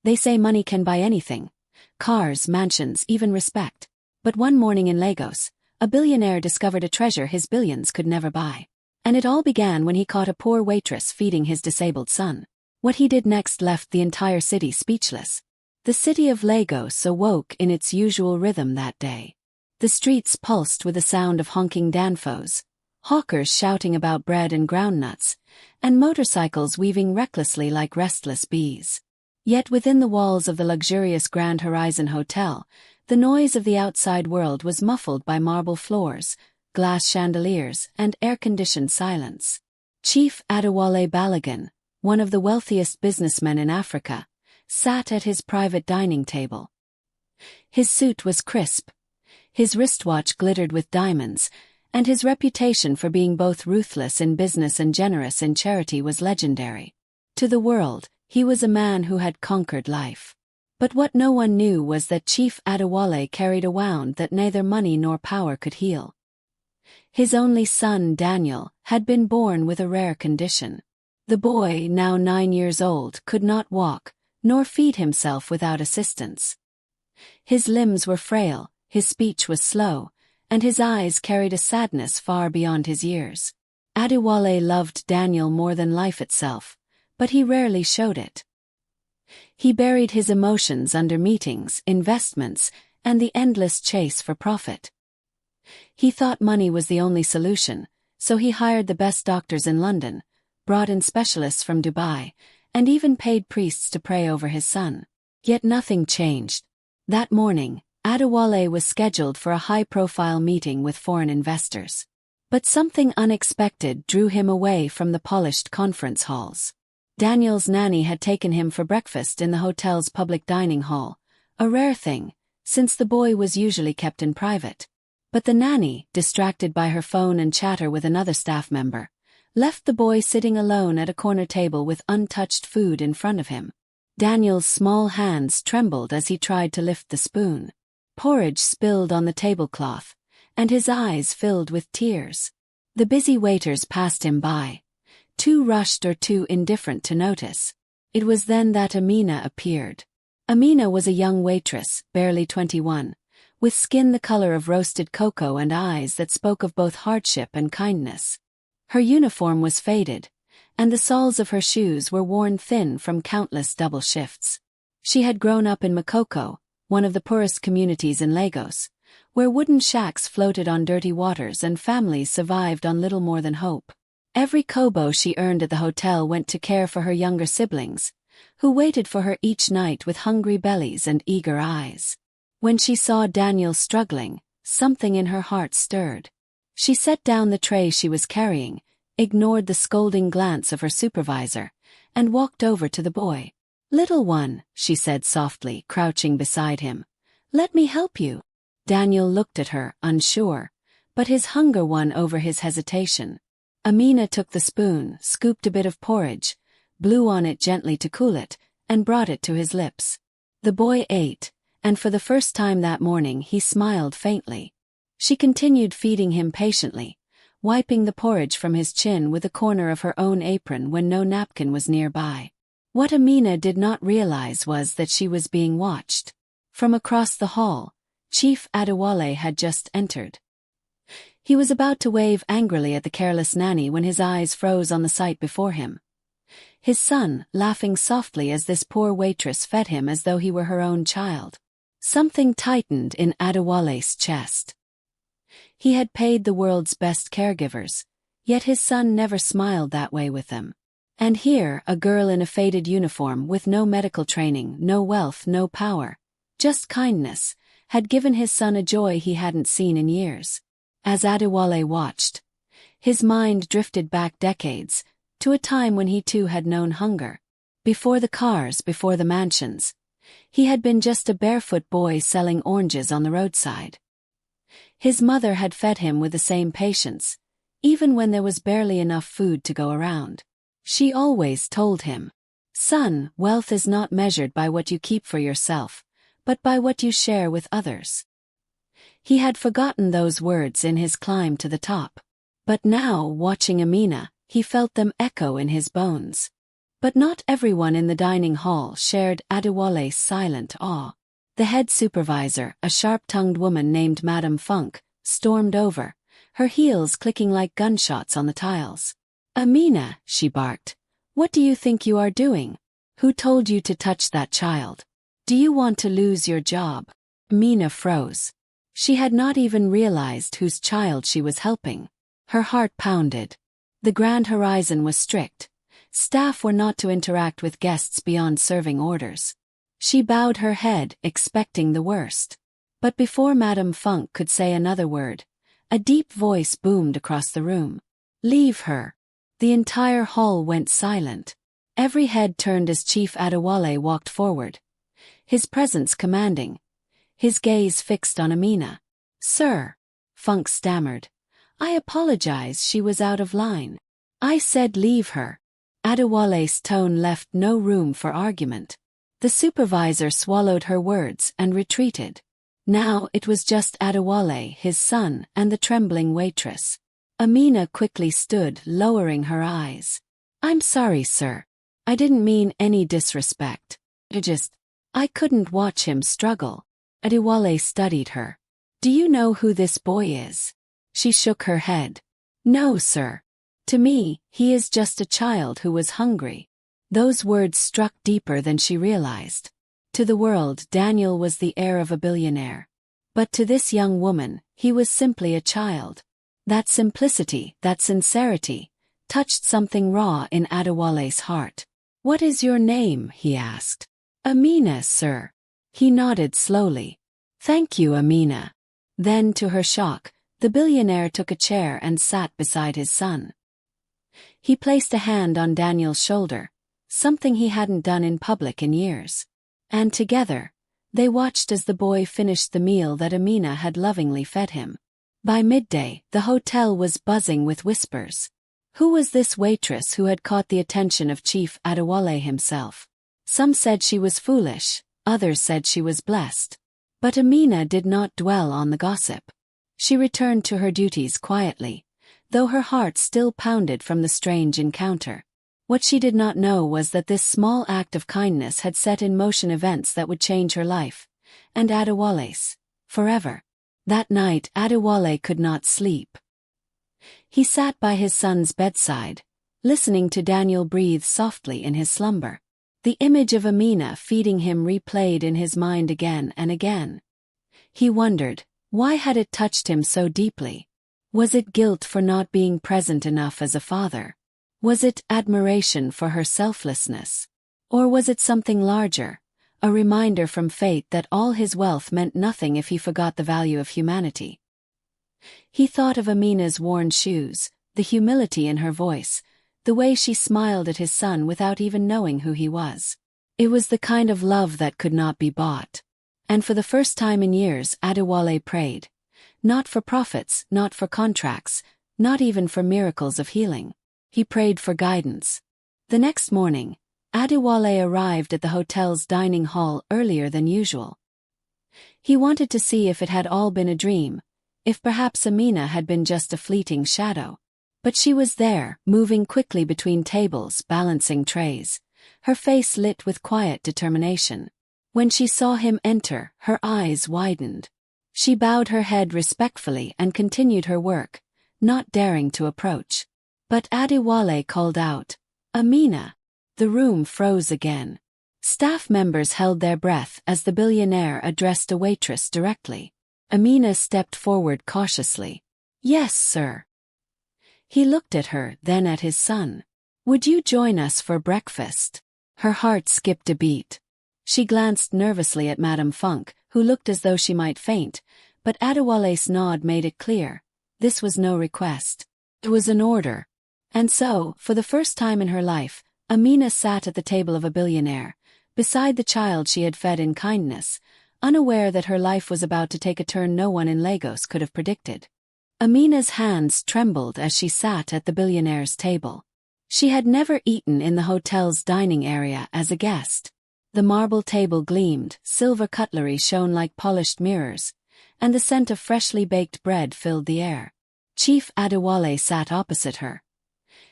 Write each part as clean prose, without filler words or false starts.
They say money can buy anything. Cars, mansions, even respect. But one morning in Lagos, a billionaire discovered a treasure his billions could never buy. And it all began when he caught a poor waitress feeding his disabled son. What he did next left the entire city speechless. The city of Lagos awoke in its usual rhythm that day. The streets pulsed with the sound of honking danfos, hawkers shouting about bread and groundnuts, and motorcycles weaving recklessly like restless bees. Yet within the walls of the luxurious Grand Horizon Hotel, the noise of the outside world was muffled by marble floors, glass chandeliers, and air-conditioned silence. Chief Adewale Balogun, one of the wealthiest businessmen in Africa, sat at his private dining table. His suit was crisp, his wristwatch glittered with diamonds, and his reputation for being both ruthless in business and generous in charity was legendary. To the world, he was a man who had conquered life. But what no one knew was that Chief Adewale carried a wound that neither money nor power could heal. His only son, Daniel, had been born with a rare condition. The boy, now 9 years old, could not walk, nor feed himself without assistance. His limbs were frail, his speech was slow, and his eyes carried a sadness far beyond his years. Adewale loved Daniel more than life itself, but he rarely showed it. He buried his emotions under meetings, investments, and the endless chase for profit. He thought money was the only solution, so he hired the best doctors in London, brought in specialists from Dubai, and even paid priests to pray over his son. Yet nothing changed. That morning, Adewale was scheduled for a high-profile meeting with foreign investors. But something unexpected drew him away from the polished conference halls. Daniel's nanny had taken him for breakfast in the hotel's public dining hall, a rare thing, since the boy was usually kept in private. But the nanny, distracted by her phone and chatter with another staff member, left the boy sitting alone at a corner table with untouched food in front of him. Daniel's small hands trembled as he tried to lift the spoon. Porridge spilled on the tablecloth, and his eyes filled with tears. The busy waiters passed him by, too rushed or too indifferent to notice. It was then that Amina appeared. Amina was a young waitress, barely 21, with skin the color of roasted cocoa and eyes that spoke of both hardship and kindness. Her uniform was faded, and the soles of her shoes were worn thin from countless double shifts. She had grown up in Makoko, one of the poorest communities in Lagos, where wooden shacks floated on dirty waters and families survived on little more than hope. Every kobo she earned at the hotel went to care for her younger siblings, who waited for her each night with hungry bellies and eager eyes. When she saw Daniel struggling, something in her heart stirred. She set down the tray she was carrying, ignored the scolding glance of her supervisor, and walked over to the boy. "Little one," she said softly, crouching beside him. "Let me help you." Daniel looked at her, unsure, but his hunger won over his hesitation. Amina took the spoon, scooped a bit of porridge, blew on it gently to cool it, and brought it to his lips. The boy ate, and for the first time that morning he smiled faintly. She continued feeding him patiently, wiping the porridge from his chin with a corner of her own apron when no napkin was nearby. What Amina did not realize was that she was being watched. From across the hall, Chief Adewale had just entered. He was about to wave angrily at the careless nanny when his eyes froze on the sight before him. His son, laughing softly as this poor waitress fed him as though he were her own child. Something tightened in Adewale's chest. He had paid the world's best caregivers, yet his son never smiled that way with them. And here, a girl in a faded uniform with no medical training, no wealth, no power, just kindness, had given his son a joy he hadn't seen in years. As Adewale watched, his mind drifted back decades, to a time when he too had known hunger. Before the cars, before the mansions, he had been just a barefoot boy selling oranges on the roadside. His mother had fed him with the same patience, even when there was barely enough food to go around. She always told him, "Son, wealth is not measured by what you keep for yourself, but by what you share with others." He had forgotten those words in his climb to the top. But now, watching Amina, he felt them echo in his bones. But not everyone in the dining hall shared Adewale's silent awe. The head supervisor, a sharp-tongued woman named Madame Funk, stormed over, her heels clicking like gunshots on the tiles. "Amina," she barked, "what do you think you are doing? Who told you to touch that child? Do you want to lose your job?" Amina froze. She had not even realized whose child she was helping. Her heart pounded. The Grand Horizon was strict. Staff were not to interact with guests beyond serving orders. She bowed her head, expecting the worst. But before Madame Funk could say another word, a deep voice boomed across the room. "Leave her." The entire hall went silent. Every head turned as Chief Adewale walked forward, his presence commanding, his gaze fixed on Amina. "Sir," Funk stammered, "I apologize, she was out of line. I said leave her." Adewale's tone left no room for argument. The supervisor swallowed her words and retreated. Now it was just Adewale, his son, and the trembling waitress. Amina quickly stood, lowering her eyes. "I'm sorry, sir. I didn't mean any disrespect. I couldn't watch him struggle." Adewale studied her. "Do you know who this boy is?" She shook her head. "No, sir. To me, he is just a child who was hungry." Those words struck deeper than she realized. To the world, Daniel was the heir of a billionaire. But to this young woman, he was simply a child. That simplicity, that sincerity, touched something raw in Adewale's heart. "What is your name?" he asked. "Amina, sir." He nodded slowly. "Thank you, Amina." Then, to her shock, the billionaire took a chair and sat beside his son. He placed a hand on Daniel's shoulder, something he hadn't done in public in years. And together, they watched as the boy finished the meal that Amina had lovingly fed him. By midday, the hotel was buzzing with whispers. Who was this waitress who had caught the attention of Chief Adewale himself? Some said she was foolish, others said she was blessed. But Amina did not dwell on the gossip. She returned to her duties quietly, though her heart still pounded from the strange encounter. What she did not know was that this small act of kindness had set in motion events that would change her life, and Adewale's, forever. That night Adewale could not sleep. He sat by his son's bedside, listening to Daniel breathe softly in his slumber. The image of Amina feeding him replayed in his mind again and again. He wondered, why had it touched him so deeply? Was it guilt for not being present enough as a father? Was it admiration for her selflessness? Or was it something larger, a reminder from fate that all his wealth meant nothing if he forgot the value of humanity? He thought of Amina's worn shoes, the humility in her voice, the way she smiled at his son without even knowing who he was. It was the kind of love that could not be bought. And for the first time in years, Adewale prayed. Not for profits, not for contracts, not even for miracles of healing. He prayed for guidance. The next morning, Adewale arrived at the hotel's dining hall earlier than usual. He wanted to see if it had all been a dream, if perhaps Amina had been just a fleeting shadow. But she was there, moving quickly between tables, balancing trays, her face lit with quiet determination. When she saw him enter, her eyes widened. She bowed her head respectfully and continued her work, not daring to approach. But Adewale called out, "Amina!" The room froze again. Staff members held their breath as the billionaire addressed a waitress directly. Amina stepped forward cautiously. "Yes, sir." He looked at her, then at his son. "Would you join us for breakfast?" Her heart skipped a beat. She glanced nervously at Madame Funk, who looked as though she might faint, but Adewale's nod made it clear. This was no request. It was an order. And so, for the first time in her life, Amina sat at the table of a billionaire, beside the child she had fed in kindness, unaware that her life was about to take a turn no one in Lagos could have predicted. Amina's hands trembled as she sat at the billionaire's table. She had never eaten in the hotel's dining area as a guest. The marble table gleamed, silver cutlery shone like polished mirrors, and the scent of freshly baked bread filled the air. Chief Adewale sat opposite her.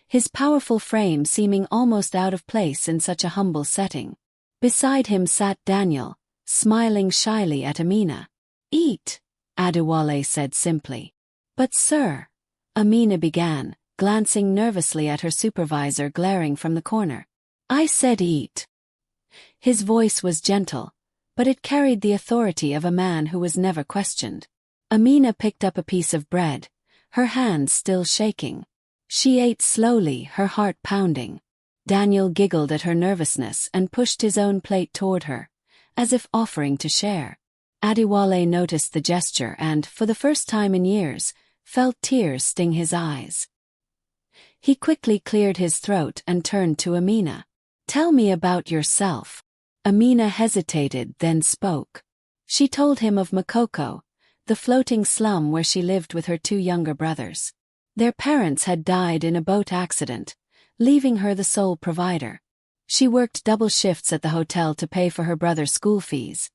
his powerful frame seeming almost out of place in such a humble setting. Beside him sat Daniel, smiling shyly at Amina. "Eat," Adewale said simply. "But sir," Amina began, glancing nervously at her supervisor glaring from the corner. "I said eat." His voice was gentle, but it carried the authority of a man who was never questioned. Amina picked up a piece of bread, her hands still shaking. She ate slowly, her heart pounding. Daniel giggled at her nervousness and pushed his own plate toward her, as if offering to share. Adewale noticed the gesture and, for the first time in years, felt tears sting his eyes. He quickly cleared his throat and turned to Amina. "Tell me about yourself." Amina hesitated, then spoke. She told him of Makoko, the floating slum where she lived with her 2 younger brothers. Their parents had died in a boat accident, leaving her the sole provider. She worked double shifts at the hotel to pay for her brother's school fees,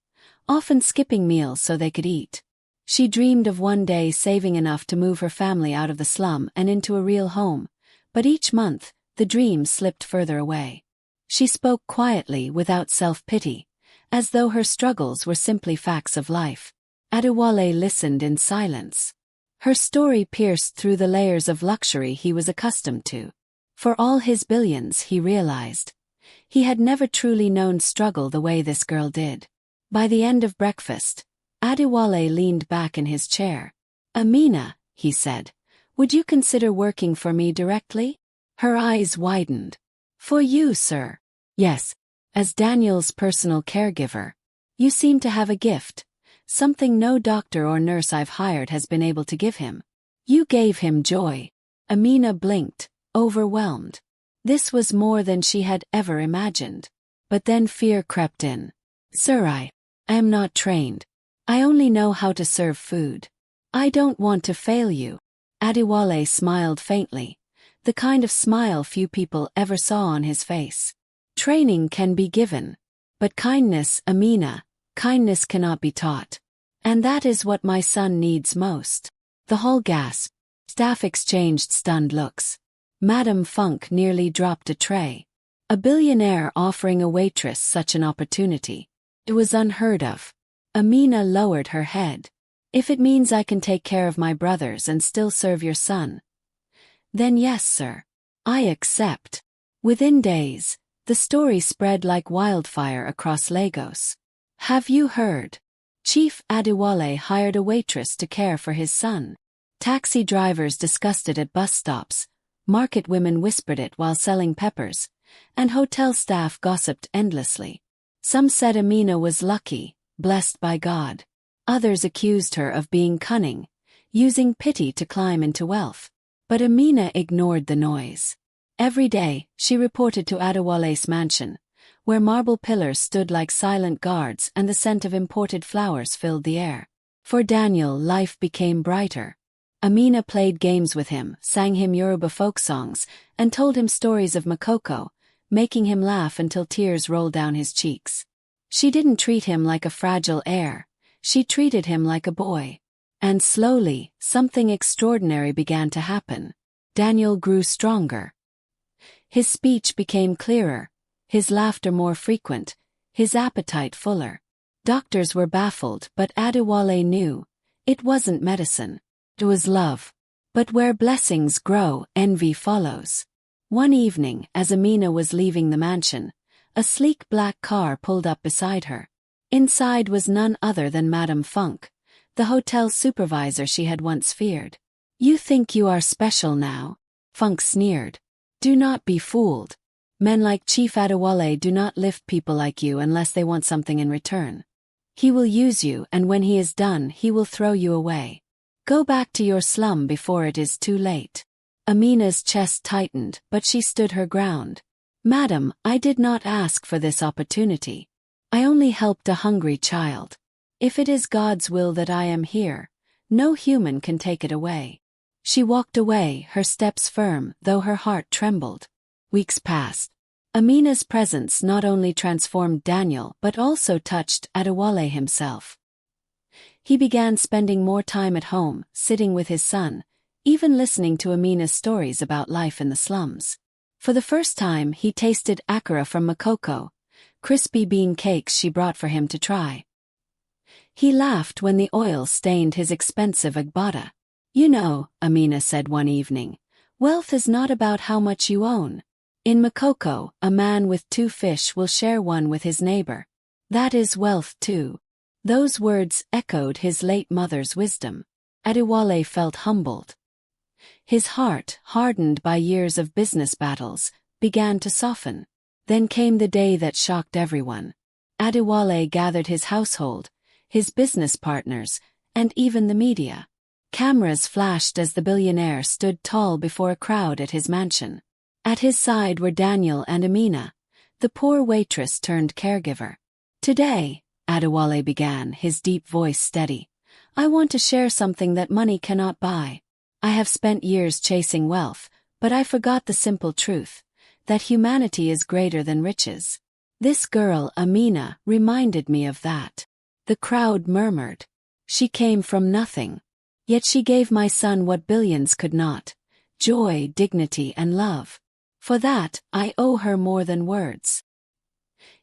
often skipping meals so they could eat. She dreamed of one day saving enough to move her family out of the slum and into a real home, but each month, the dream slipped further away. She spoke quietly without self-pity, as though her struggles were simply facts of life. Adewale listened in silence. Her story pierced through the layers of luxury he was accustomed to. For all his billions, he realized, he had never truly known struggle the way this girl did. By the end of breakfast, Adewale leaned back in his chair. "Amina," he said, "would you consider working for me directly?" Her eyes widened. "For you, sir?" "Yes. As Daniel's personal caregiver. You seem to have a gift, something no doctor or nurse I've hired has been able to give him. You gave him joy." Amina blinked, overwhelmed. This was more than she had ever imagined. But then fear crept in. "Sir, I am not trained. I only know how to serve food. I don't want to fail you." Adewale smiled faintly, the kind of smile few people ever saw on his face. "Training can be given. But kindness, Amina, kindness cannot be taught. And that is what my son needs most." The hall gasped. Staff exchanged stunned looks. Madame Funk nearly dropped a tray. A billionaire offering a waitress such an opportunity. It was unheard of. Amina lowered her head. "If it means I can take care of my brothers and still serve your son, then yes, sir. I accept." Within days, the story spread like wildfire across Lagos. "Have you heard? Chief Adewale hired a waitress to care for his son." Taxi drivers discussed it at bus stops, market women whispered it while selling peppers, and hotel staff gossiped endlessly. Some said Amina was lucky, blessed by God. Others accused her of being cunning, using pity to climb into wealth. But Amina ignored the noise. Every day, she reported to Adewale's mansion, where marble pillars stood like silent guards and the scent of imported flowers filled the air. For Daniel, life became brighter. Amina played games with him, sang him Yoruba folk songs, and told him stories of Makoko, making him laugh until tears rolled down his cheeks. She didn't treat him like a fragile heir, she treated him like a boy. And slowly, something extraordinary began to happen. Daniel grew stronger. His speech became clearer, his laughter more frequent, his appetite fuller. Doctors were baffled, but Adewale knew. It wasn't medicine. It was love. But where blessings grow, envy follows. One evening, as Amina was leaving the mansion, a sleek black car pulled up beside her. Inside was none other than Madame Funk, the hotel supervisor she had once feared. "You think you are special now?" Funk sneered. "Do not be fooled. Men like Chief Adewale do not lift people like you unless they want something in return. He will use you, and when he is done, he will throw you away. Go back to your slum before it is too late." Amina's chest tightened, but she stood her ground. "Madam, I did not ask for this opportunity. I only helped a hungry child. If it is God's will that I am here, no human can take it away." She walked away, her steps firm, though her heart trembled. Weeks passed. Amina's presence not only transformed Daniel but also touched Adewale himself. He began spending more time at home, sitting with his son, even listening to Amina's stories about life in the slums. For the first time, he tasted akara from Makoko, crispy bean cakes she brought for him to try. He laughed when the oil stained his expensive agbada. "You know," Amina said one evening, "wealth is not about how much you own. In Makoko, a man with 2 fish will share one with his neighbor. That is wealth too." Those words echoed his late mother's wisdom. Adewale felt humbled. His heart, hardened by years of business battles, began to soften. Then came the day that shocked everyone. Adewale gathered his household, his business partners, and even the media. Cameras flashed as the billionaire stood tall before a crowd at his mansion. At his side were Daniel and Amina, the poor waitress turned caregiver. "Today," Adewale began, his deep voice steady, "I want to share something that money cannot buy. I have spent years chasing wealth, but I forgot the simple truth, that humanity is greater than riches. This girl, Amina, reminded me of that." The crowd murmured. "She came from nothing. Yet she gave my son what billions could not: joy, dignity, and love. For that, I owe her more than words."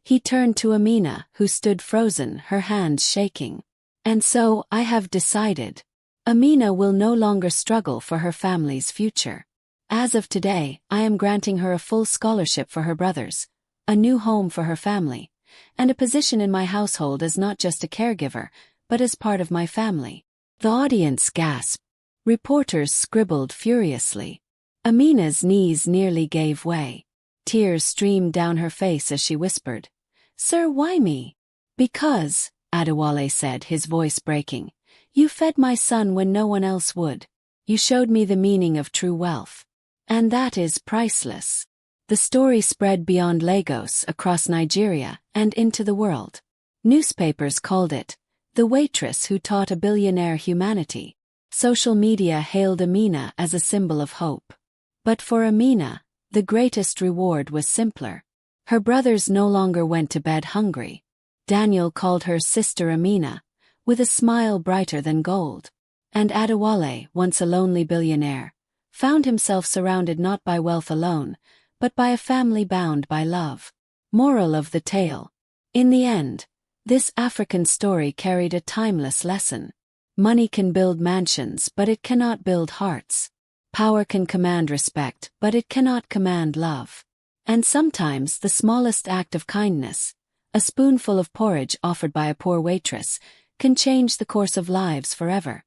He turned to Amina, who stood frozen, her hands shaking. "And so, I have decided. Amina will no longer struggle for her family's future. As of today, I am granting her a full scholarship for her brothers, a new home for her family, and a position in my household as not just a caregiver, but as part of my family." The audience gasped. Reporters scribbled furiously. Amina's knees nearly gave way. Tears streamed down her face as she whispered, "Sir, why me?" "Because," Adewale said, his voice breaking, "you fed my son when no one else would. You showed me the meaning of true wealth. And that is priceless." The story spread beyond Lagos, across Nigeria, and into the world. Newspapers called it the waitress who taught a billionaire humanity. Social media hailed Amina as a symbol of hope. But for Amina, the greatest reward was simpler. Her brothers no longer went to bed hungry. Daniel called her Sister Amina, with a smile brighter than gold. And Adewale, once a lonely billionaire, found himself surrounded not by wealth alone, but by a family bound by love. Moral of the tale: in the end, this African story carried a timeless lesson. Money can build mansions, but it cannot build hearts. Power can command respect, but it cannot command love. And sometimes the smallest act of kindness, a spoonful of porridge offered by a poor waitress, can change the course of lives forever.